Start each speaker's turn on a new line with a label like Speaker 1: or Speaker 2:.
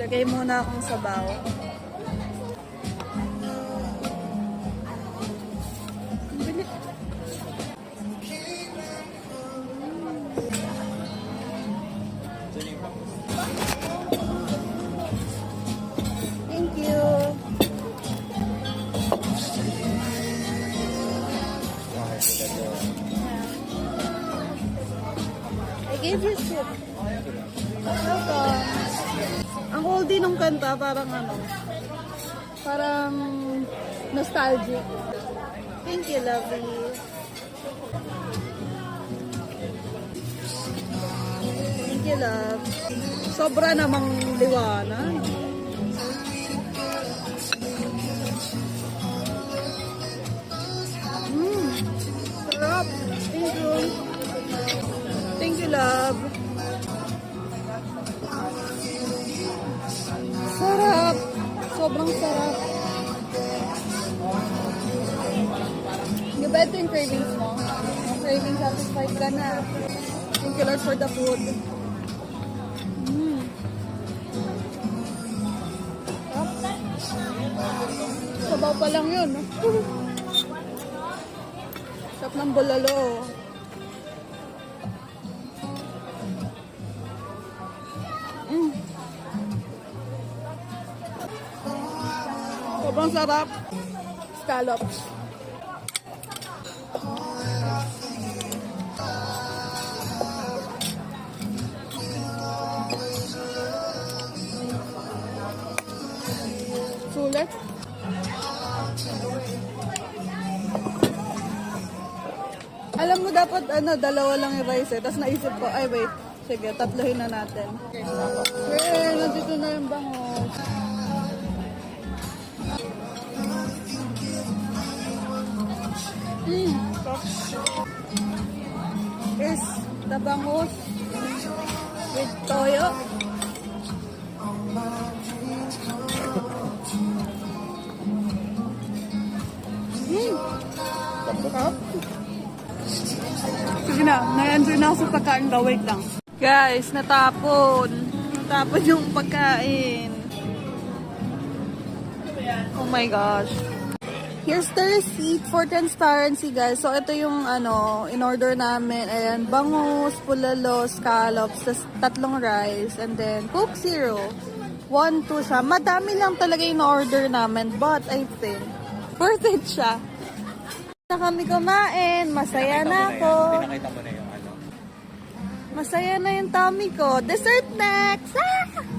Speaker 1: Lagay muna akong sabaw. Bili. Thank you. I gave you soup. Welcome. Ang oldie nung kanta, parang ano, parang nostalgic. Thank you, lovely. Thank you, love. Sobra namang liwanag. Sarap. Thank you. Thank you, love. Sarap. Sobrang sarap. Di ba ito yung cravings mo? Yung craving satisfied ka na. Thank you, Lord, for the food. Sabaw pa lang yun. Sarap ng bulalo. Sobrang sarap. Scallops. Sulit. Alam mo dapat dalawa lang yung rice eh. Tapos naisip ko, ay wait. Sige, tatlohin na natin. Okay, nandito na yung bangos. Here's the bangus with toyo. Sarap. Sige na, na-enjoy na ako sa pagkain daw. Wait lang. Guys, natapon. Natapon yung pagkain. Oh my gosh. Here's the receipt for transparency, guys. So, ito yung, in-order namin. Ayan, bangus, pulalo, scallops, tatlong rice, and then Coke Zero. 1, 2 siya. Madami lang talaga yung order namin, but I think worth it siya. Na kami kumain. Masaya na ako.
Speaker 2: Pinakita mo na yung
Speaker 1: Masaya na yung tummy ko. Dessert next! Ah!